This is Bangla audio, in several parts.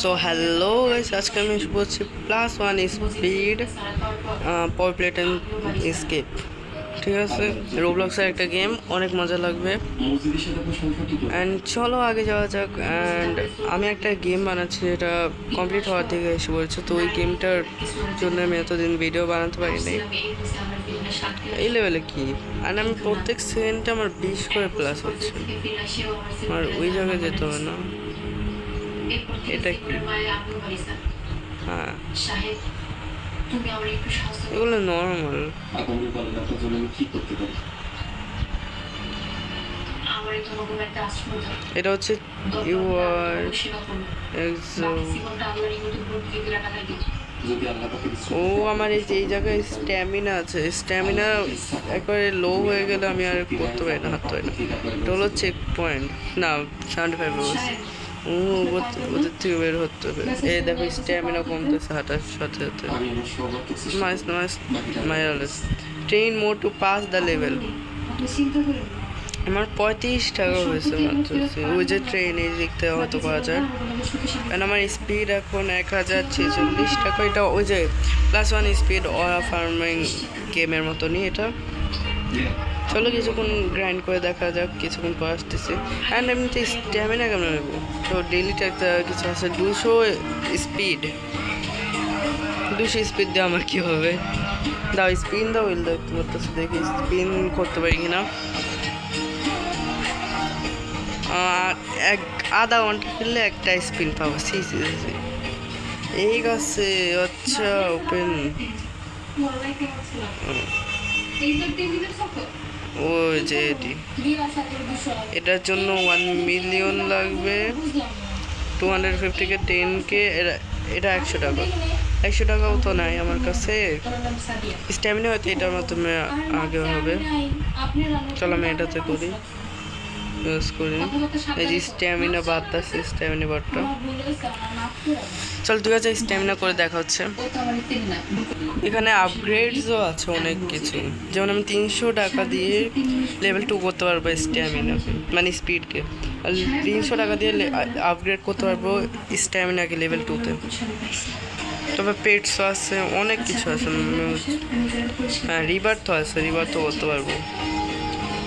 সো হ্যালো গাইস, আজকে আমি বলছি +1 speed power plate and escape. ঠিক আছে, রোবলক্সের একটা গেম, অনেক মজা লাগবে। অ্যান্ড চলো আগে যাওয়া যাক। অ্যান্ড আমি একটা গেম বানাচ্ছি যেটা কমপ্লিট হওয়ার দিকে এসে পড়েছে, তো ওই গেমটার জন্য আমি এতদিন ভিডিও বানাতে পারিনি। এই লেভেলে কি, আর আমি প্রত্যেক সেকেন্ডে আমার 20 করে প্লাস হচ্ছে, আর ওই জায়গায় যেতে হবে না। এটা কি? হ্যাঁ, এগুলো নর্মাল। এটা হচ্ছে ইউ আর ও আমার এই জায়গায় স্ট্যামিনা আছে, স্ট্যামিনা একবারে লো হয়ে গেলে আমি আর করতে পারি না, হাঁটতে পারি না। এটা হলো চেক পয়েন্ট না, 75 রোজ। ওদের থেকে বের হতে হবে। এই দেখো স্ট্যামিনা কমতেছে হাঁটার সাথে সাথে। মাইরালেস train more to pass the level. আমার 35 টাকা হয়েছে মাত্র। ওই যে ট্রেন এই দিক থেকে হয়তো পাওয়া যায়। কারণ আমার স্পিড এখন 1046 টাকা। এটা ওই যে +1 স্পিড অরা ফার্মিং গেমের মতনই এটা। চলো কিছুক্ষণ গ্রাইন্ড করে দেখা যাক, কিছুক্ষণ পর আসতেছি। অ্যান্ড এমনিতে স্ট্যামিনা কেমন নেবো, তো ডেলিটা একটা কিছু আছে 200 স্পিড। 200 স্পিড দিয়ে আমার কী হবে? দাও স্পিন দাও, উইল দেখতে পারতেছি, দেখি স্পিন করতে পারি কিনা। আধা ঘন্টা খেললে একটা স্পিন পাবো। এই গাছে আচ্ছা ওপেন। ওই যে এটার জন্য 1 মিলিয়ন লাগবে, 250K 10K। এটা 100 টাকা, 100 টাকাও তো নাই আমার কাছে। স্ট্যামিনা হয়তো এটার মাধ্যমে আগে হবে। চলো আমি এটাতে করি, ইউজ করি। এই যে স্ট্যামিনা বারটা আছে, স্ট্যামিনা বারটা। চল 2000 স্ট্যামিনা করে দেখা হচ্ছে। এখানে আপগ্রেডসও আছে অনেক কিছু, যেমন আমি 300 টাকা দিয়ে লেভেল 2 করতে পারবো স্ট্যামিনাকে, মানে স্পিডকে। আর 300 টাকা দিয়ে আপগ্রেড করতে পারবো স্ট্যামিনাকে লেভেল 2-তে। তবে পেটসও আছে, অনেক কিছু আছে। হ্যাঁ, রিবার তো আছে, রিবার তো করতে পারবো।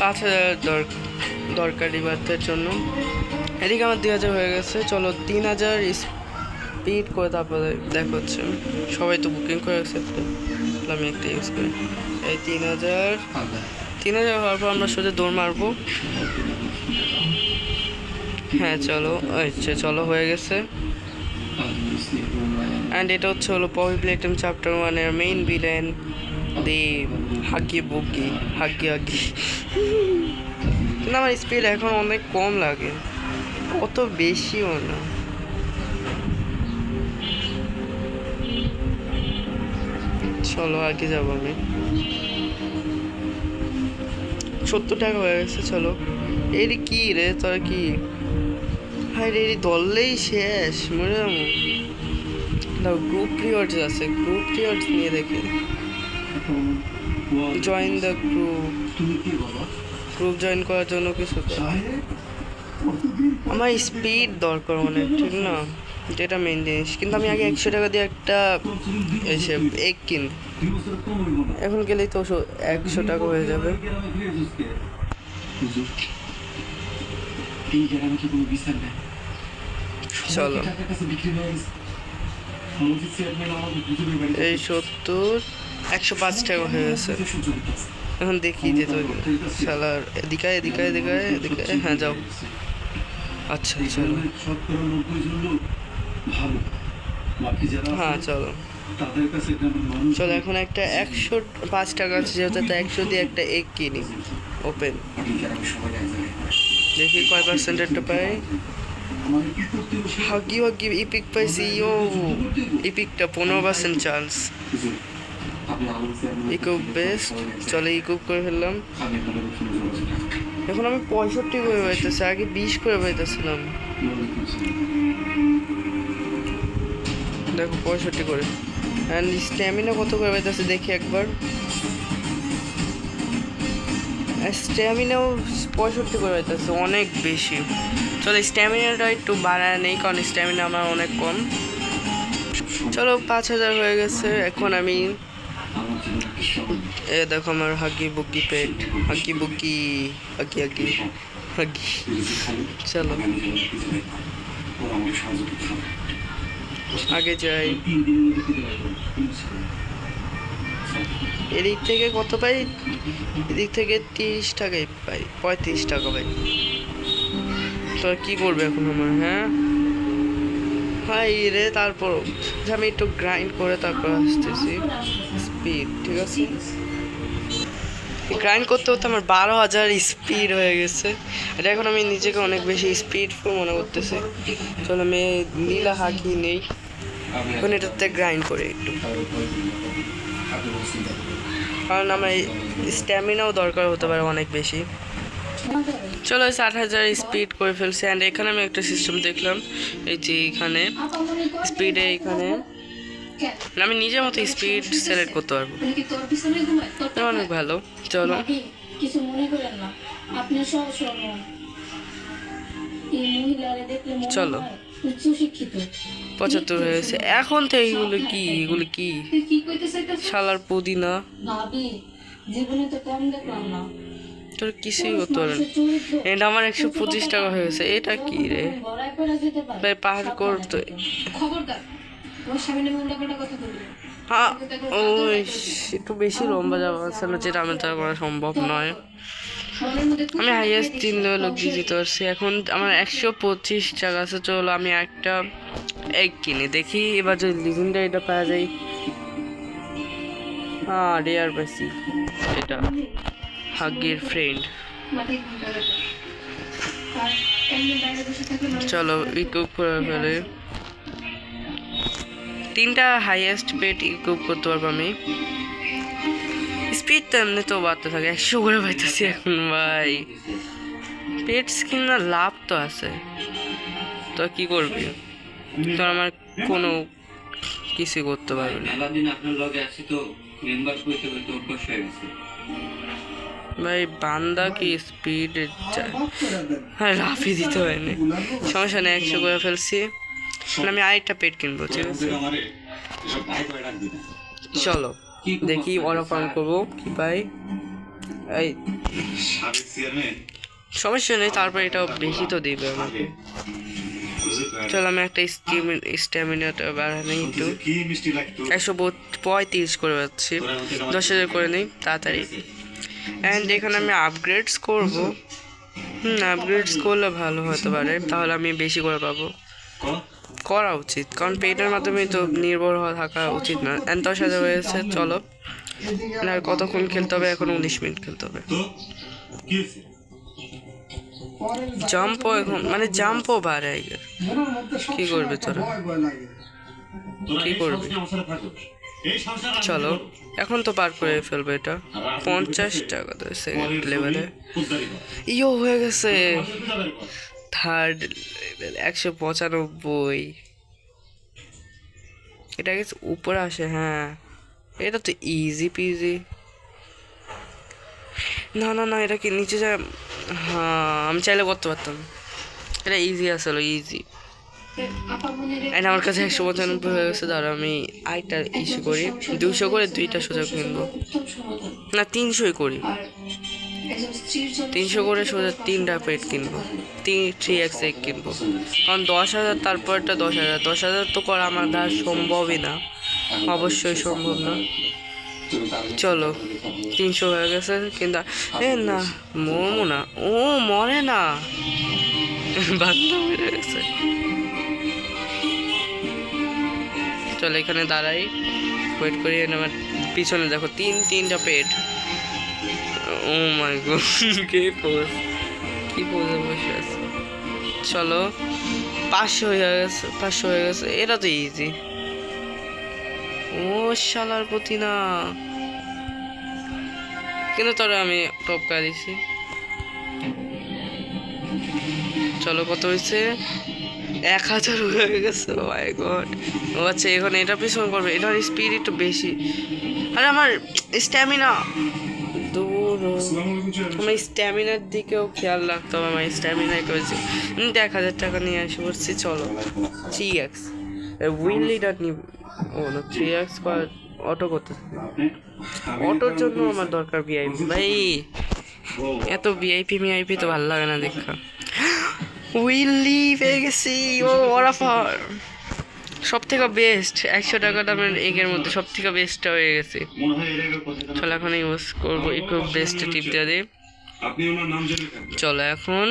5000 দরকার রিবারদের জন্য। এদিকে আমার 2000 হয়ে গেছে। চলো 3000 স্পিড করে তারপরে দেখা হচ্ছে। সবাই তো বুকিং করে রাখছে, আমি একটা ইউজ করি। এই 3000 হওয়ার পর আমরা সোজা দৌড় মারবো। হ্যাঁ চলো, আচ্ছা চলো হয়ে গেছে। অ্যান্ড এটা হলো পপি প্লেটম চ্যাপ্টার 1 এর মেইন ভিলেন, দি হাগি বুগি হাগি। কিন্তু আমার স্পিড এখন অনেক কম লাগে, অত বেশিও না। চলো আগে যাবো আমি। 70 টাকা হয়ে গেছে। চলো এর কি রে, তোর কি হাই রে, ধরলেই শেষ, মরে যাবো। গ্রুপ রিওয়ার্ডস আছে, গ্রুপ রিওয়ার্ডস নিয়ে দেখি। জয়েন দ্য গ্রুপ জয়েন করার জন্য কিছু আমার স্পিড দরকার অনেক, ঠিক না? যেটা মেন জিনিস। কিন্তু আমি আগে 100 টাকা দিয়ে একটা এসে এগ কিন, এখন গেলেই তো 100 টাকা হয়ে যাবে। চলো এই 70 105 টাকা হয়ে গেছে। এখন দেখি যে তো শালার এদিকে এদিকে এদিকে এদিকে। হ্যাঁ যাও। আচ্ছা চলো, হ্যাঁ চলো চলো। এখন একটা 105 টাকা আছে, যেহেতু 100 দিয়ে একটা এগ কিনি। ওপেন, দেখি কয় পার্সেন্টেরটা পাই। হাগি হাগি ইপিক পাইছি। ও ইপিকটা 15% চান্স। ইকুপ বেস্ট, চলো ইকুপ করে ফেললাম। এখন আমি 65 করে পাইতেছি, আগে 20 করে পাইতেছিলাম। দেখো 65 করে। অ্যান্ড স্ট্যামিনা কত করে পাইতেছে দেখি একবার। স্ট্যামিনাও 65 করে পাইতেছে, অনেক বেশি। চলো স্ট্যামিনাটা একটু বাড়ায় নেই, কারণ স্ট্যামিনা আমার অনেক কম। চলো 5000 হয়ে গেছে। এখন আমি দেখো আমার হাগি বুকি পেট, হাগি বুকি, হাগি হাগি হাগি। চলো আগে যাই। এদিক থেকে কত পাই? এদিক থেকে 30 টাকাই পাই, 35 টাকা পাই। তো কি করবে এখন আমার? হ্যাঁ ভাই রে, তারপর আমি একটু গ্রাইন্ড করে তারপর আসতেছি। স্পিড ঠিক আছে, গ্রাইন্ড করতে করতে আমার 12,000 স্পিড হয়ে গেছে। এটা এখন আমি নিজেকে অনেক বেশি স্পিডফুল মনে করতেছি। চলো আমি নীলা হাকি নেই, এখন এটাতে গ্রাইন্ড করে একটু, কারণ আমার স্ট্যামিনাও দরকার হতে পারে অনেক বেশি। চলো 60,000 স্পিড করে ফেলছি। অ্যান্ড এখানে আমি একটা সিস্টেম দেখলাম, এই যে এখানে স্পিডে এখানে আমি নিজের মতো স্পিড সিলেক্ট করতে পারবো, অনেক ভালো। চলো কিছু মনে করেন না, আপনি সব শুনুন। এই মহিলারে দেখলে মনে চলো হয় উচ্চ শিক্ষিত। 75 হয়ে গেছে। এখন তো এইগুলো কি, এগুলো কি তুই কি কইতে চাইতাছিস? শালার পুদিনা, ভাবি জীবনে তো কম দেখলাম না। তোর কিছুই করতে পারে না। এটা আমার 125 টাকা হয়ে গেছে। এটা কি রে লড়াই করে যেতে পারে। ভাই, পাহাড় করতে খবরদার ওর সামনে উল্টাপাল্টা কথা বলবি না। হ্যাঁ ওই একটু বেশি লম্বা যাওয়া আছে না, যেটা আমার দ্বারা করা সম্ভব নয়। মনের মধ্যে আমি হাইয়েস্ট 3 লেভেল অব্দি দিতে পারছি। এখন আমার 125 টাকা আছে। চলো আমি একটা এগ কিনে দেখি, এবার যদি লিজেন্ডারি এটা পাওয়া যায়। হ্যাঁ রেয়ার পাইছি, এটা হাগির ফ্রেন্ড। মাটি ঘন্টা আর এমনি বাইরে বসে থাকলে মানুষ চলো ইকুইপ করে ফেলে। 3টা হাইয়েস্ট পেট ইকুইপ করতে পারবো আমি। স্পিড তো এমনি তো বাড়তে থাকে, 100 করে পাইতেছি এখন ভাই। পেট স্কিন না লাভ তো আছে, তো কি করবি? তো আমার কোনো কিছু করতে পারবে না ভাই। বান্দা কি স্পিড যায়, হ্যাঁ লাফি দিতে হয়নি, সমস্যা নেই। 100 করে ফেলছি। আমি আরেকটা পেট কিনবো, ঠিক আছে? চলো দেখি অর্ডার ফার্ম করবো কি পাই। এই সমস্যা নেই, তারপর এটা বেশি তো দিবে আমাকে। চলো আমি একটা স্ট্যামিনাটা বাড়ানো একটু, 135 করে পাচ্ছি। 10,000 করে নিই তাড়াতাড়ি। অ্যান্ড এখানে আমি আপগ্রেডস করবো। আপগ্রেডস করলে ভালো হতে পারে, তাহলে আমি বেশি করে পাবো। করা উচিত, কারণ পেটের মাধ্যমে তো নির্ভর হওয়া থাকা উচিত না। অ্যান্ড 10,000 হয়েছে। চলো আর কতক্ষণ খেলতে হবে? এখন 19 মিনিট খেলতে হবে। জাম্পও এখন মানে জাম্পও বাড়ে। কি করবি তোরা, কি করবি? চলো এখন তো পার করে ফেলবো এটা। 50 টাকা তো সেকেন্ড লেভেলে ইও হয়ে গেছে। Third level 195। এটা গেছে উপরে আসে। হ্যাঁ এটা তো ইজি পিজি। না না না, এটা কি নিচে যায়? হ্যাঁ আমি চাইলে করতে পারতাম, এটা ইজি আসলে, ইজি। অ্যান্ড আমার কাছে 195 হয়ে গেছে। ধরো আমি আরেকটা ইস্যু করি, 200 করে 2টা সোজা কিনবো, না 300ই করি। 300 করে সোজা 3টা পেট কিনবো, 3x এগ কিনবো। কারণ 10,000 তারপরটা 10,000, 10,000 তো করা আমার দ্বারা সম্ভবই না, অবশ্যই সম্ভব না। চলো 300 হয়ে গেছে, কিন্তু এ না মরমো না, ও মরে না, বান্দা মেরে গেছে। চলো এখানে দাঁড়াই, ওয়েট করি। আমার পিছনে দেখো 3টা পেট। ও মাই গড, কি পোজ, কি পোজে বসে আছে। চলো 500 হয়ে গেছে, 500 হয়ে গেছে। এটা তো ইজি। ও শালার প্রতি না, কিন্তু তোরা আমি টপকা দিছি। চলো কত হয়েছে? 1,000 হয়ে গেছে। মাই গড। ও আচ্ছা এখন এটা পিছন করবে, এটার স্পিড একটু বেশি। আরে আমার স্ট্যামিনা দূর আমার স্ট্যামিনার দিকেও খেয়াল রাখতে হবে, আমার স্ট্যামিনায় করেছি 1,000 টাকা নিয়ে আসি বলছি। চলো 3x উইলিটা নিব, ও না 3x অটো করতে, অটোর জন্য আমার দরকার ভিআইপি ভাই। এত ভিআইপি মিআইপি তো ভালো লাগে না দেখা। উইলি পেয়ে গেছি, ও ওরাফার সব থেকে বেস্ট 100 টাকা দামের এগের মধ্যে সব থেকে বেস্টটা হয়ে গেছে। চলো এখন ইউজ করবো একটু বেস্ট টিপ দিয়ে দিই। চলো এখন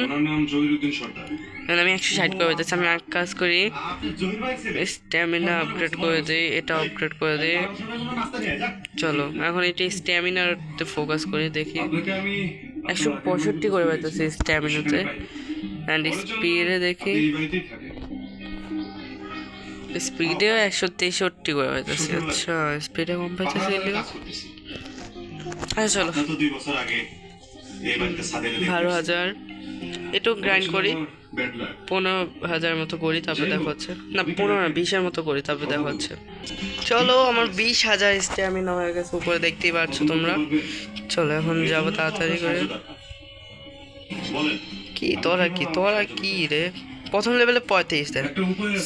আমি 160 করে দিচ্ছি। আমি এক কাজ করি, স্ট্যামিনা আপগ্রেড করে দিই, এটা আপগ্রেড করে দিই। চলো এখন এটি স্ট্যামিনাতে ফোকাস করি, দেখি 165 করে পাইতেছি স্ট্যামিনাতে। অ্যান্ড স্পিডে দেখি, স্পিডেও 163 করে পাইতেছি। আচ্ছা স্পিডে কম পাইতেছি। আচ্ছা চলো 12,000 একটু গ্রাইন্ড করি, 15,000 মতো করি, তারপরে দেখা হচ্ছে। না 15 না 20-এর মতো করি, তারপরে দেখা হচ্ছে। চলো আমার 20,000 স্ট্যামিনা হয়ে গেছে, উপরে দেখতেই পাচ্ছ তোমরা। চলো এখন যাবো তাড়াতাড়ি করে। কি তোরা কি রে, প্রথম লেভেলে 35 দেয়,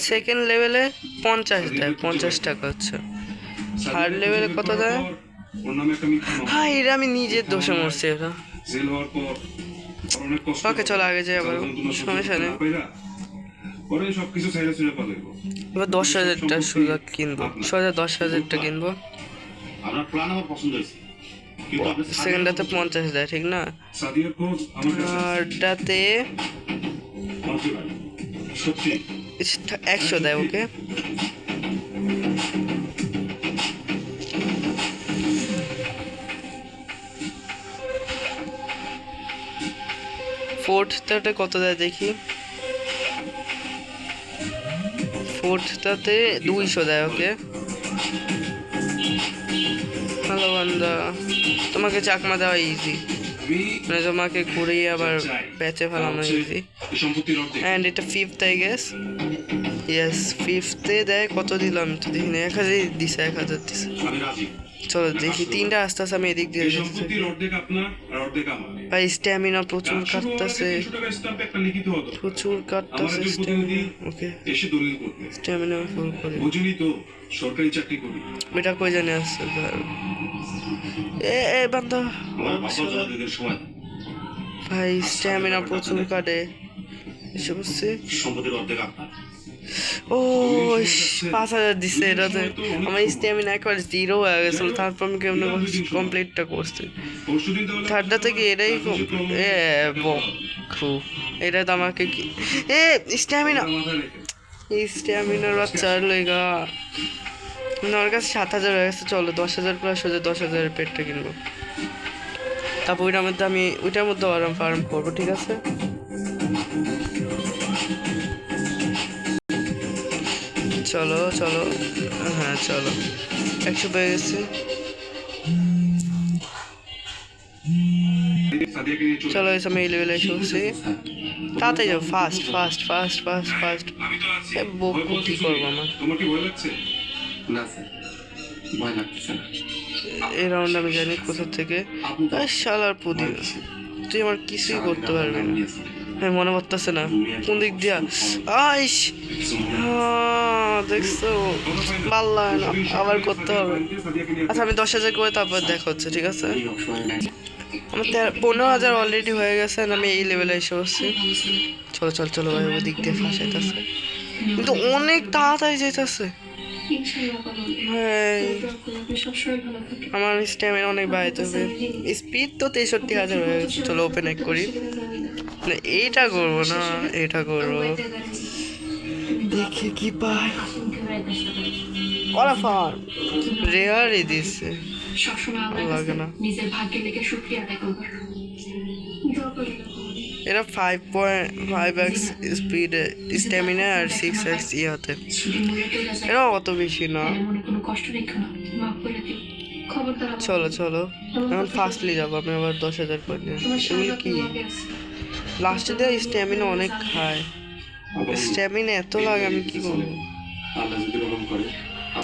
সেকেন্ড লেভেলে 50 দেয়, 50 টাকা হচ্ছে। থার্ড লেভেলে কত দেয়? হ্যাঁ এটা আমি নিজের দোষে মরছি এটা। ওকে চলো আগে যাই, আবার সমস্যা নেই। এবার 10,000টা সোজা কিনবো, সোজা 10,000টা কিনবো। সেকেন্ডটাতে 50 দেয় ঠিক না, থার্ডটাতে 100 দেয়। ওকে ফোর্থটাতে কত দেয় দেখি, ফোর্থটাতে 200 দেয়। ওকে হ্যালো বান্দা, তোমাকে চাকমা দেওয়া ইজি, মানে তোমাকে ঘুরিয়ে আবার বেচে ফেলানো ইজি। অ্যান্ড এটা ফিফথ আই গেস, ইয়েস ফিফথে দেয়। কত দিলাম তো দেখি না, 1,000 দিছে, 1,000 দিছে। চলো দেখি 3টা আস্তে আস্তে আমি এদিক দিয়ে ভাই। স্ট্যামিনা প্রচুর কাটতেছে, প্রচুর কাটতেছে স্ট্যামিনা। ওকে স্ট্যামিনা ফুল করে সরকারি চাকরি করি, এটা কই জানে আসছে এ বান্দা ভাই। স্ট্যামিনা প্রচুর কাটে, এসে বসছে। সম্পত্তির অর্ধেক আপনার। ও 5,000 দিচ্ছে এটাতে, আমার স্ট্যামিনা একবার 0 হয়ে গেছিল, তারপর আমি কেমন কমপ্লিটটা করছি। থার্ডটা থেকে এটাই খুব, এটা তো আমাকে কি স্ট্যামিনা, স্ট্যামিনার বাচ্চা লেগা আমার কাছে 7,000 হয়ে গেছে। চলো 10,000 করে সোজা 10,000-এর পেটটা কিনবো, তারপর ওইটার মধ্যে আমি ওইটার মধ্যে আরাম ফার্ম করবো, ঠিক আছে। চলো চলো হ্যাঁ চলো 100 পেয়ে গেছে। চলো এসে আমি এই লেভেলে এসে বসছি, তাড়াতাড়ি যাও, fast fast fast fast fast. বকু কি করবো আমার, না স্যার ভয় লাগতেছে না। এই রাউন্ড আমি জানি কোথা থেকে। শালার পুদি, তুই আমার কিছুই করতে পারবি না। হ্যাঁ মনে পড়তেছে না কোন দিক দিয়া। আইস দেখছো ভাল লাগে না, আবার করতে হবে। আচ্ছা আমি 10,000 করে তারপর দেখা হচ্ছে, ঠিক আছে। আমার 15,000 অলরেডি হয়ে গেছে, আমি এই লেভেলে এসে বসছি। চলো চলো চলো ভাই, ওই দিক দিয়ে ফাঁসাইতেছে, কিন্তু অনেক তাড়াতাড়ি যেতেছে। আমার স্ট্যামিনা অনেক বাড়াইতে হবে, স্পিড তো 63,000 হয়ে গেছে। চলো ওপেন এক করি, না এইটা করবো না, এটা করবো, দেখি কি পাই। ওরাফার রেয়ারই দিচ্ছে, লাগে না। এরা 5.5x স্পিডে স্ট্যামিনা আর 6x ইয়াতে, এরা অত বেশি না। চলো চলো এখন ফার্স্টলি যাবো আমি, আবার 10,000 করে নিয়ে। এগুলো কি লাস্টে দিয়ে স্ট্যামিনা অনেক খায়, স্ট্যামিনা এত লাগে, আমি কি করবো।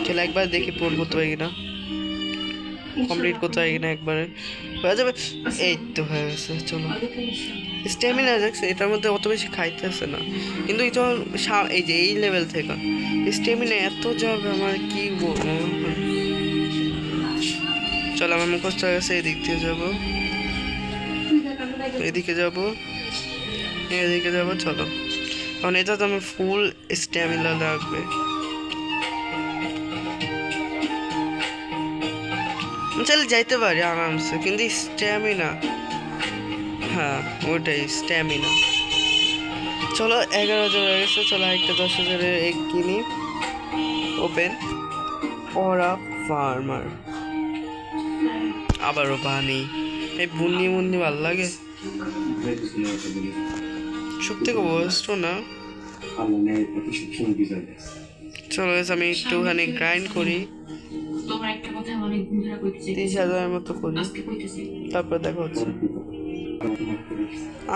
চলো একবার দেখি পূরণ করতে পারি কিনা। কমপ্লিট করতে হয় কিনা একবারে হয়ে যাবে। এই তো হয়ে গেছে, চলো। স্ট্যামিনা দেখছে এটার মধ্যে অত বেশি খাইতেছে না, কিন্তু এই যখন এই যে এই লেভেল থেকে স্ট্যামিনা এত যাবে আমার কি বলবো। চলো আমার মুখস্থ হয়ে গেছে, এদিক দিয়ে যাবো, এদিকে যাবো, এদিকে যাবো। চলো কারণ এটা তো আমার ফুল স্ট্যামিনা লাগবে। চলে যাইতে পারি আরামসে, কিন্তু স্ট্যামিনা, হ্যাঁ ওটাই স্ট্যামিনা। চলো 11,000 হয়ে গেছে, চলো একটা 10,000-এর এক কিনি। ওপেন ওরা ফার্মার, আবারও বানি। এই বুন্নি মুন্নি ভাল লাগে, সব থেকে বয়স্ক না। চলো আমি একটুখানি গ্রাইন্ড করি, তোমার একটা কথা অনেক দিন ধরে কইতেছি 30,000-এর মতো করি, আজকে কইতেছি তারপর দেখা হচ্ছে।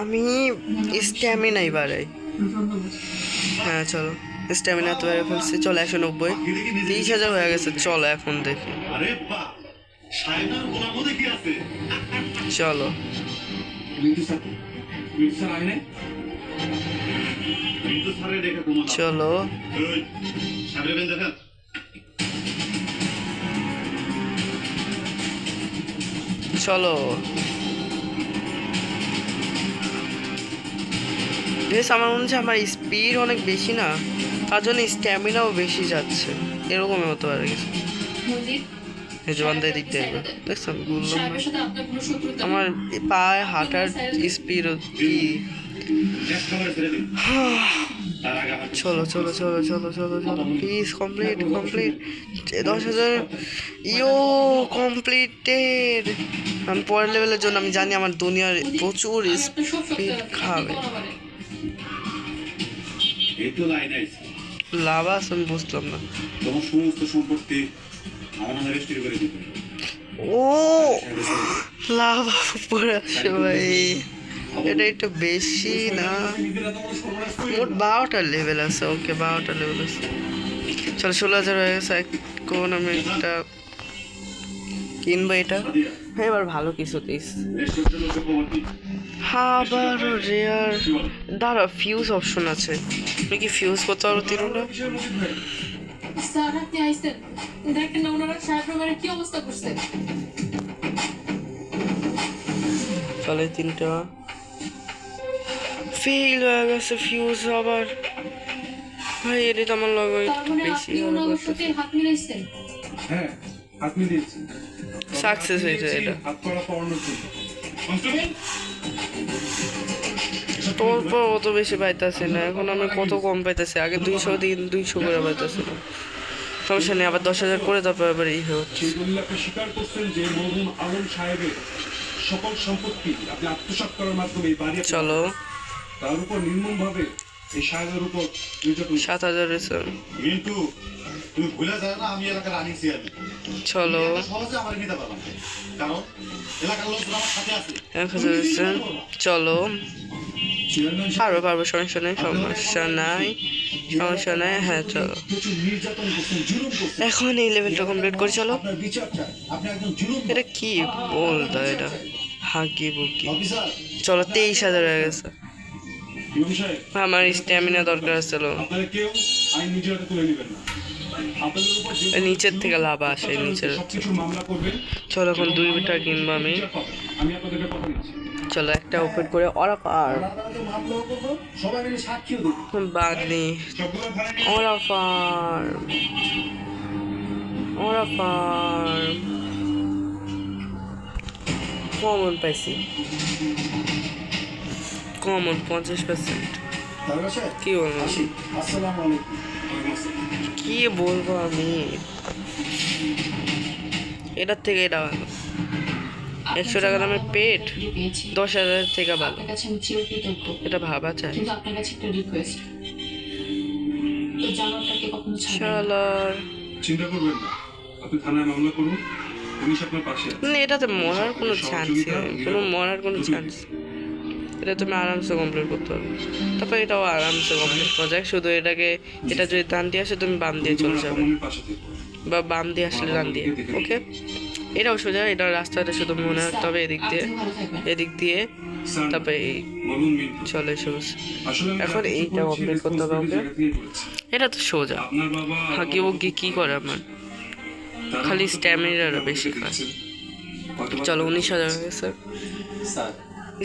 আমি স্ট্যামিনাই বাড়াই, হ্যাঁ চলো স্ট্যামিনা তো বেড়ে ফেলছি। চলো 190, 30,000 হয়ে গেছে। চলো এখন দেখি, আরে বাহ, সায়নার গোলার মধ্যে কি আছে? চলো মিন্টু স্যার আয় নাই? মিন্টু স্যারের দেখে তোমার চলো ওই সামনে বেন দেখেন। চলো। বেশ আমার মনে হচ্ছে আমার স্পিড অনেক বেশি না, তার জন্য স্ট্যামিনাও বেশি যাচ্ছে, এরকমই হতে পারে কিছু। মজিদ এই যে বান্ধায় দিক দিয়ে দেখছেন, বললাম না সাহেবের সাথে আপনার কোনো শত্রুতা আমার পায়ে হাঁটার স্পিড কি। এক খাবারে ছেড়ে দিন। তার আগে হাঁটুন। চলো চলো চলো চলো চলো চলো please complete complete. 10,000 yo completed. আমি পরের লেভেলের জন্য আমি জানি আমার দুনিয়ার প্রচুর স্পিড খাবে। এই তো লাইন আইছে। লাভ আছে আমি বুঝলাম না। তোমার সমস্ত সম্পত্তি আমার নামে রেজিস্ট্রি করে দিতে। ও লাভ উপরে আসে ভাই, এটা একটু বেশি না। মোট 12টা লেভেল আছে, ওকে 12টা লেভেল আছে। চলো 16,000 হয়ে গেছে। এখন আমি একটা কিনবো এটা, হ্যাঁ এবার ভালো কিছু দিস। রেজিস্ট্রেশন লোকে খবর দিই। আবার রেয়ার দাঁড়া, ফিউজ অপশন আছে, তুমি কি ফিউজ করতে পারো তিনটা? স্যার আপনি আইছেন, দেখেন না ওনারা সাহেবের কি অবস্থা করছে। চলে 3টা ফেল হয়ে গেছে ফিউজ আবার। ভাই এটা তো আমার লগে তার একটু মানে বেশি আপনি ওনার সাথে হাত মিলাইছেন। হ্যাঁ, হাত মিলিয়েছি। সাকসেস হয়েছে এটা। হাত করা পাওয়ানোর জন্য। কনস্টেবল তোর পর অত বেশি পাইতেছে না, এখন আমি কত কম পাইতেছি। আগে 200 দিন 200 করে পাইতেছি। সমস্যা নেই, আবার 10,000 করে তারপর আবার এই হচ্ছে। সেই দলিল আপনি স্বীকার করছেন যে মরহুম আলম সাহেবের সকল সম্পত্তি আপনি আত্মসাৎ করার মাধ্যমে এই বাড়ি আপনি- চলো তার উপর নির্মমভাবে এই সাহেবের উপর নির্যাতন 7,000 এসে মিন্টু, তুমি ভুলে যাও না আমি এলাকার রানিং সিআরপি। চলো সহজে আমার নিতে পারলাম না। কারণ এলাকার লোকজন আমার সাথে আছে। 1,000 এসে। চলো চেয়ারম্যান সাহেব পারবো পারবো, সমস্যা নেই সমস্যা নাই সমস্যা নাই। হ্যাঁ চলো প্রচুর নির্যাতন করছেন, জুলুম করছেন। এখন এই লেভেলটা কমপ্লিট করে চলো। আপনার বিচার চাই। আপনি একজন জুলুম এটা কি বলতো এটা হাগি বুকি। অফিসার চলো 23,000 হয়ে গেছে। ইমাম সাহেব, আমার স্ট্যামিনা দরকার ছিল। আপনারা কেউ আইন নিজের হাতে তুলে নেবেন না। আপনাদের উপর যে এই নিচের থেকে লাভ আসে, নিচের সবকিছু মামলা করবেন। চলো এখন 2টা কিনবো আমি। বিচার পাবেন। আমি আপনাদেরকে কথা দিচ্ছি। চলো একটা ওপেন করে ওরা পার মামলাও করবো, সবাই মিলে সাক্ষীও দেবো। বাগনি সবগুলো থানায় ওরা ফার্ম ওরা ফার্ম কমন পাইছি, কমন 50%। তার কাছে কি বলবো আসসালামু আলাইকুম। কি বলবো আমি, এটার থেকে এটা ভালো। 100 টাকা দামের পেট পেয়েছি 10,000 থেকে ভালো, আপনার কাছে আমি চিরকৃতজ্ঞ, এটা ভাবা চাই। কিন্তু আপনার কাছে একটা রিকোয়েস্ট, এই জানোয়ারটাকে কখনো ছাড়বেন না। শালার চিন্তা করবেন না, আপনি থানায় মামলা করুন, পুলিশ আপনার পাশে আছে। মানে এটাতে মরার কোনো চান্স নেই, কোনো মরার কোনো চান্স। এটা তুমি আরামসে কমপ্লিট করতে পারবে, তারপর এটাও আরামসে কমপ্লিট করা যায়। শুধু এটাকে, এটা যদি ডান দিয়ে আসে তুমি বাম দিয়ে চলে যাবে, আমার পাশে থেকে বা বাম দিয়ে আসলে ডান দিয়ে। ওকে এটাও সোজা, এটা রাস্তাটা শুধু মনে রাখতে হবে এদিক দিয়ে, আপনিও ভালো থাকবেন। এদিক দিয়ে, স্যার তারপরে এই বলুন মিন্টু। চলে সবুজ। আসলে আমি এখন যা কিছু এইটা করেছি, complete করতে হবে responsibility ওকে। জায়গা থেকেই করেছি। এটা তো সোজা, আপনার বাবা আর হাঁকি আমার বুকি কি করে আমার, তারা খালি হয়তো stamina আপনাকে বেশি খায়। দিচ্ছেন। হয়তোবা চলো তারা 19,000 হয়ে গেছে, স্যার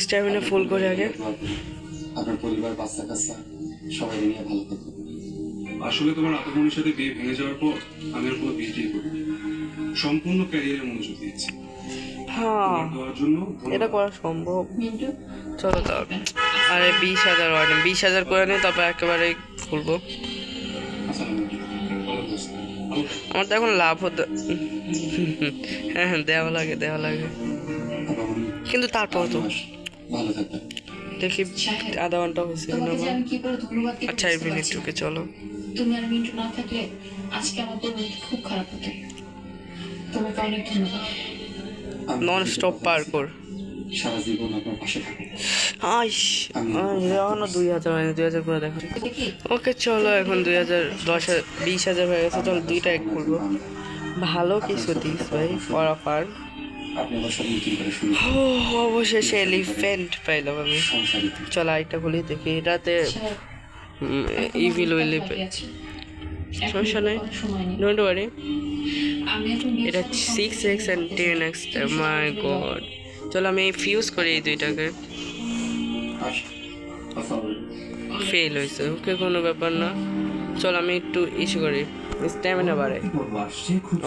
স্ট্যামিনা ফুল করে আগে। আপনার পরিবার বাচ্চা কাচ্চা সবাই নিয়ে ভালো থাকবেন। আসলে তোমার আত্মমনির সাথে বিয়ে ভেঙে যাওয়ার পর আমি আর কোনো বিয়েটাই করি সম্পূর্ণ ক্যারিয়ারে মনোযোগ দিয়েছি। হ্যাঁ তোমার দেওয়ার জন্য এটা ধন্যবাদ। করা সম্ভব। মিন্টু চলো তো, আরে 20,000 অর্ডার, 20,000 করে নিই, তারপর একেবারে খুলবো। আচ্ছা ভালো দোস্ত। আমার তো এখন লাভ হতো। হ্যাঁ হ্যাঁ, দেওয়া লাগে দেওয়া লাগে, বাবা মনি কিন্তু তারপর তো ভালো থাকবেন। দেখি আধা ঘন্টা হয়েছে কিনা তোমাকে যে আমার। আমি কি করে ধন্যবাদ দিতে আচ্ছা, এই বুঝতে পারছি না। মিনিটটুকে চলো। তুমি আর মিন্টু না থাকলে আজকে আমার পরিণতি খুব খারাপ হতো। তোমাকে অনেক ধন্যবাদ। আমি নন স্টপ পার কর। সারা জীবন আপনার পাশে থাকবো। আইস এখনো 2,000 হয়নি, 2,000 করে দেখো। দেখি ওকে চলো, এখন 2,000, 10,000, 20,000 হয়ে গেছে। চলো দুইটা এক করবো। ভালো কিছু দিস ভাই, পরাপার। আপনি আবার সব নতুন করে শুরু অবশেষে এলিফেন্ট পাইলাম আমি। সংসারী চলো আরেকটা খুলি দেখি, এটাতে স্যার, ইভিল আপনার উইল বাকি আছে। এখন সমস্যা নেই, অনেক সময় নেই। Don't worry. আমি এখন বিয়ের এটা সাথে 6x and 10x, my god. চলো আমি ফিউজ করি এই দুইটাকে। ফেল হয়েছে, ওকে কোনো ব্যাপার না। চলো আমি একটু ইস্যু করি, স্ট্যামিনা বাড়াই।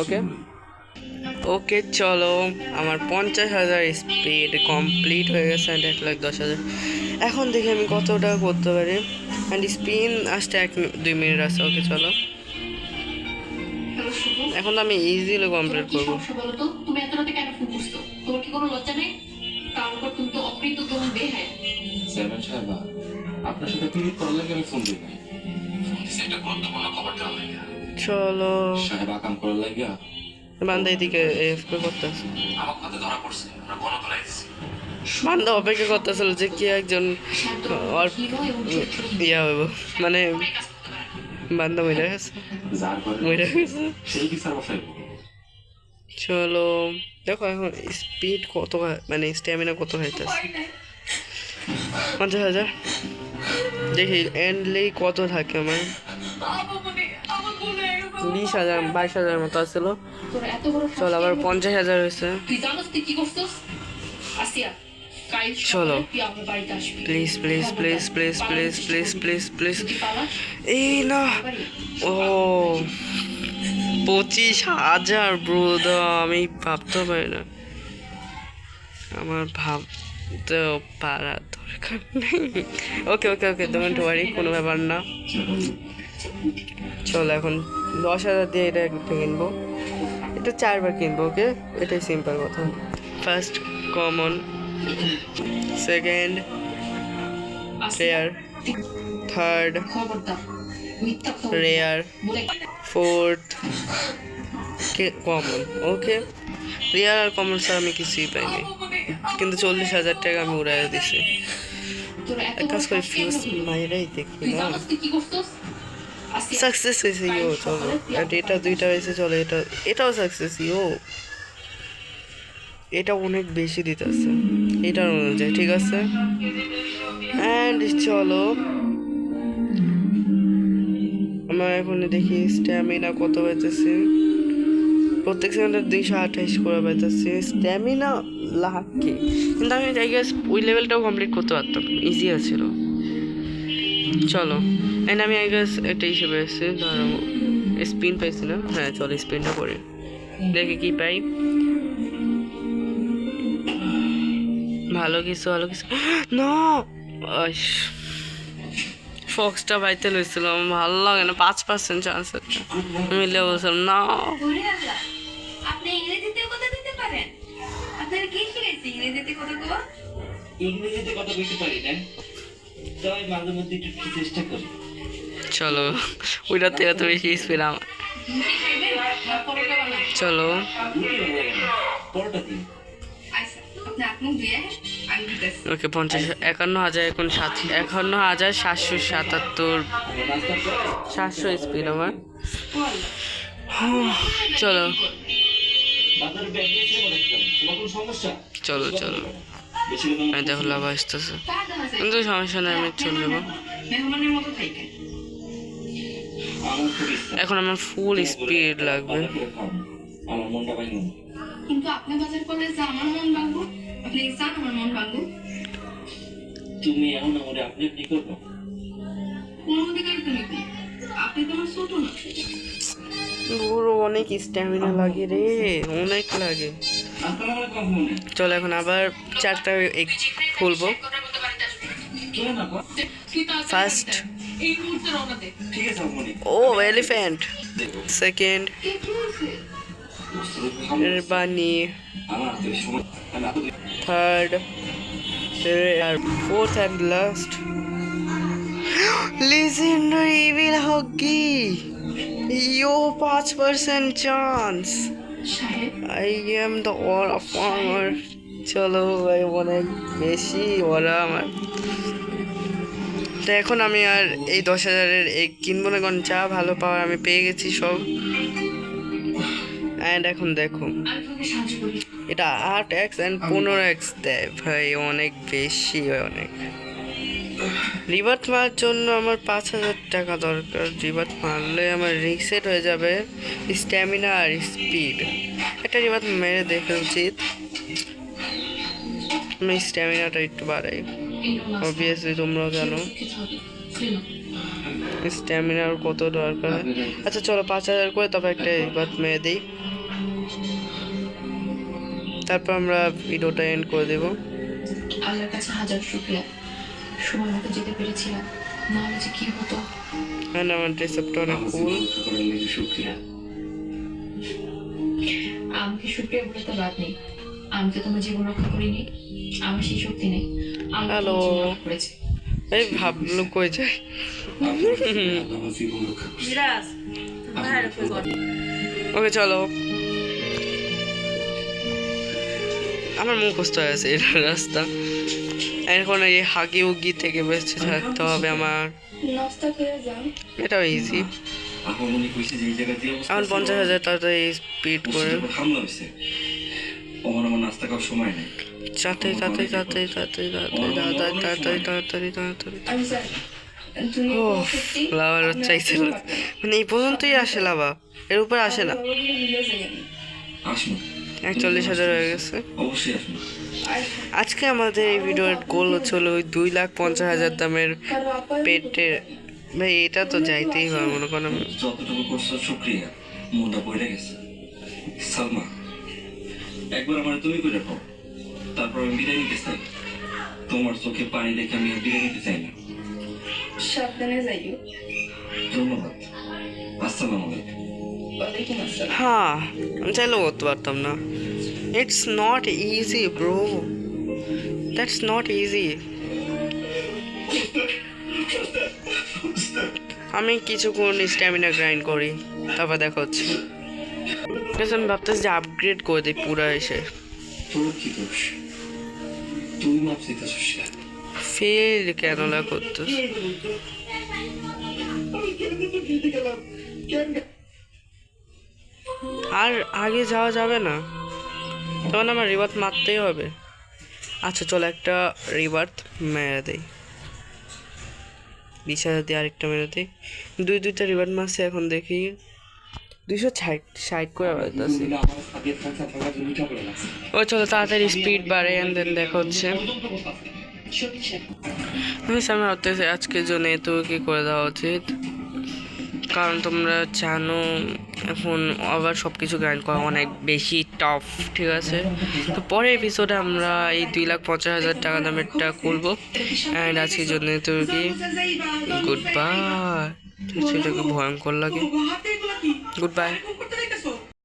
ওকে ওকে চলো, আমার 50,000 স্পিড কমপ্লিট হয়ে গেছে, অ্যান্ড 1,10,000। এখন দেখি আমি কত টাকা করতে পারি। অ্যান্ড স্পিন আসতে 1-2 মিনিট আছে। ওকে চলো, হ্যালো শুভ, এখন তো আমি ইজিলি কমপ্লিট তোমার কি করবো। সমস্যা বলো তো? তুমি এত রাতে কেন ফোন করছো? তোমার কি কোনো লজ্জা নেই? তার উপর তুমি তো অকৃত তোমার বেহায়। চেয়ারম্যান সাহেব, আপনার সাথে পিরিত করার লাগে আমি ফোন দিই নাই। একটা গুরুত্বপূর্ণ খবর দেওয়ার লাগে। চলো সাহেব আকাম করার লাগে বান্দা এদিকে এফকে করতেছে। আমার হাতে ধরা পড়ছে, আমরা গণতলায় দিচ্ছি। বান্দা অপেক্ষা করতেছিল যে কি একজন শান্ত, ওর হিরো এবং চরিত্র ইয়া হইব, মানে সবাই কাজ করতে পারে। বান্দা মরে গেছে, যার ঘরে মরে গেছে। সেই বিচার বসাইব। চলো দেখো এখন স্পিড কত মানে স্ট্যামিনা কত হইতেছে। 50,000 দেখি এন্ডলি কত থাকে আমার। 20,000, 22,000 মতো আসছিল। তোর এত বড় চলো আবার সাহস 50,000 হয়েছে। তুই জানোস তুই কি করছিস? আসিয়া, কাল চলো। সকালে তুই আমার বাড়িতে আসবি। Please please please please please please please please. তুই পালাস? এই না, বাড়ি? ও 25,000 ব্রোদা, আমি ভাবতেও পারি না, আমার ভাবতেও পারার দরকার নেই। ওকে ওকে ওকে, ডোন্ট ওয়ারি, কোনো ব্যাপার না। চলো এখন 10,000 দিয়ে এটা একটা কিনবো, এটা 4বার কিনবো। ওকে, এটাই সিম্পল কথা। ফার্স্ট কমন, সেকেন্ড আসিয়া, রেয়ার, থার্ড খবরদার মিথ্যা খবর রেয়ার, বলে ফোর্থ কমন। ওকে, রিয়ার আর কমন স্যার আমি কিছুই পাইনি, কিন্তু 40,000 টাকা আমি উড়াই দিছি। তোর এত এক বড় কাজ করে সাহস ফিউজ কেন হলো? মাইরাই দেখি তুই না। জানোস তুই কি করছিস? আসিয়া, সাকসেস হয়েছে ইও, চলো। আর এটা দুইটা হয়েছে, চলো এটা এটাও সাকসেস ইও। এটা অনেক বেশি দিতেছে এটার অনুযায়ী, ঠিক আছে। অ্যান্ড চলো আমার এখন দেখি স্ট্যামিনা কত পাইতেছে। প্রত্যেক সেকেন্ডে 228 করে পাইতেছে স্ট্যামিনা লাখকে, কিন্তু আমি আই গেস ওই লেভেলটাও কমপ্লিট করতে পারতাম, ইজি আছিল। চলো এন্ড আমি আই গেস এটা হিসেবে এসেছি, ধরো স্পিন পাইছি না। হ্যাঁ চলো স্পিনটা করি, দেখি কি পাই। ভালো কিছু না, ফক্সটা পাইতে লইছিল, আমার ভালো লাগে না। 5% চান্স একটা মিলে বলছিলাম না। ঘুরে আসলাম। আপনি ইংরেজিতেও কথা দিতে পারেন? আপনার কে শিখাইছে ইংরেজিতে কথা কওয়া? ইংরেজিতে কথা বলতে পারি না, তবে মাঝে মধ্যে একটু চেষ্টা করি। চলো ওইটার থেকে তো বেশি স্পিড আমার। খাইবেন না পরোটা বানাই? চলো রুটি ভালো লাগে না, পরোটা দিন। আচ্ছা, আপনি আপনি দিয়ে আমি দিতেছি। ওকে 51,000 এখন 51,777 নাস্তা করে 700 স্পিড আমার। চলো বাজারে ব্যাগ নিয়ে ছিল মনে হচ্ছিল তোমার কোনো সমস্যা? চলো চলো, বেশি কথা আমি দেখো লাভা আসতেছে, তা দেখা যায়। কিন্তু সমস্যা নেই, আমি চলে যাবো। মেহমানের মতো থাইকে। আমার খুব ইচ্ছা এখন আমার ফুল স্পিড লাগবে। বাজার করে খাওয়াবো। আমার মনটা ভাঙবে না। কিন্তু আপনি বাজার করলে যে আমার মন ভাঙবো, আপনি কি চান আমার মন ভাঙবো? তুমি এখন আমারে আপনি আপনি করবো। কোন অধিকার তুমি কি? আপনি তো আমার ছোট না। পুরো অনেক স্ট্যামিনা লাগে রে, অনেক লাগে। আপনার আমার কখন মনে চলো এখন আবার 4টা এগ খুলবো। কেন না গো? ফার্স্ট এই মুহূর্তে রওনা দে। ঠিক আছে মনে ও এলিফ্যান্ট, সেকেন্ড কে কি হয়েছে? বানি, আমার হাতে বেশি সময় আমি আপনি থার্ড আর fourth and last legendary evil huggy. Yo, 5% chance. সাহেব I am the all of armor. চলো ভাই, অনেক বেশি ওরা আমার। তো এখন আমি আর এই 10,000-এর এগ কিনবো না, কারণ যা ভালো পাওয়ার আমি পেয়ে গেছি সব। অ্যান্ড এখন দেখো, আমি তোমাকে সাহায্য করি। এটা 8x অ্যান্ড 15x দেয় ভাই, অনেক বেশি, অনেক। রিভার্ট মারার জন্য আমার 5,000 টাকা দরকার। রিভার্ট মারলে আমার রিসেট হয়ে যাবে স্ট্যামিনা আর স্পিড। একটা রিভার্ট মেরে দেখা উচিত, আমি স্ট্যামিনাটা একটু বাড়াই। এই নাও নাস্তা। অবভিয়াসলি তোমরাও জানো খেতে হবে। খেয়ে নাও। স্ট্যামিনার কত দরকার। আচ্ছা চলো 5,000 করে তবে একটা রিভার্ট মেরে দিই, তারপর আমরা ভিডিওটা এন্ড করে দেবো। আল্লাহর কাছে হাজার শুকরিয়া, সময় মতো যেতে পেরেছিলাম, নাহলে যে কি হতো। অ্যান্ড আমার ড্রেসআপটা অনেক কুল। শুক্রিয়া। আমাকে শুকরিয়া বলে তো লাভ নেই, আমি তো তোমার জীবন রক্ষা করিনি, আমার সেই শক্তি নেই। আমি হ্যালো। তোমার জীবন রক্ষা করেছি। এই ভাবলো কই যায়। আমার জীবন রক্ষা করছে। ওকে চলো, আমার মুখস্থ হয়ে আছে এটা রাস্তা। এখন এই হাগি উগি থেকে বেঁচে থাকতে হবে আমার, নাস্তা খেয়ে যান। এটাও ইজি। আমার মনে কইছে যে এই জায়গা দিয়ে এখন 50,000 তাড়াতাড়ি স্পিড করে হামলা হয়েছে। আমার নাস্তা খাওয়ার সময় নেই। তাড়াতাড়ি তাড়াতাড়ি তাড়াতাড়ি তাড়াতাড়ি তাড়াতাড়ি তাড়াতাড়ি তাড়াতাড়ি তাড়াতাড়ি। আমি স্যার তুমি ও লাভার চাইছিল, মানে এই পর্যন্তই আসে লাভা, এর উপর আসে না। আসুন 41,000 হয়ে গেছে। অবশ্যই আসুন। আজকে আমাদের এই ভিডিওর গোল হচ্ছিল ওই 2,50,000 দামের পেটের। ভাই এটা তো যাইতেই হয়, মনে করেন যতটুকু করছো শুক্রিয়া, মনটা পড়ে গেছে। সালমা, একবার আমার তুমি করে খাও, তারপর আমি বিদায় নিতে চাই। তোমার চোখে পানি দেখে আমি আর বিদায় নিতে চাই না। সাবধানে যাইও। ধন্যবাদ। আসসালামু আলাইকুম। ওয়ালাইকুম আসসালাম। হ্যাঁ, আমি চাইলেও করতে পারতাম না। It's not easy bro, that's not easy. আমি কিছুক্ষণ স্ট্যামিনা গ্রাইন্ড করি, তারপর দেখা হচ্ছে। ঠিক আছে, আমি ভাবতেছি যে আপগ্রেড করে দিই পুরা এসে। তোর কি দোষ? তুই মাপ দিতেছিস না। ফেল কেন না করতেছ? আর আগে যাওয়া যাবে না, তখন আমার রিভার্ট মারতেই হবে। আচ্ছা চলো একটা রিভার্ট মেরে দেই, 20,000 দিয়ে আরেকটা মেরে দিই। দুইটা রিভার্ট মারছে, এখন দেখি 260 করে বাড়তেছি। আমার আগে থাকা থাকা জমিটা পড়ে গেছে। ও চলো তাড়াতাড়ি স্পিড বাড়ে, এন্ড দেন দেখা হচ্ছে। আমি ভাবতেছি আজকের জন্য এত কি করে দেওয়া উচিত, কারণ তোমরা জানো এখন আবার সব কিছু গ্রাইন্ড করা অনেক বেশি টাফ। ঠিক আছে, তো পরের এপিসোডে আমরা এই 2,50,000 টাকা দামেরটা করবো। অ্যান্ড আজকের জন্য তো কি গুড বাই। সেটাকে ভয়ঙ্কর লাগে। Good bye.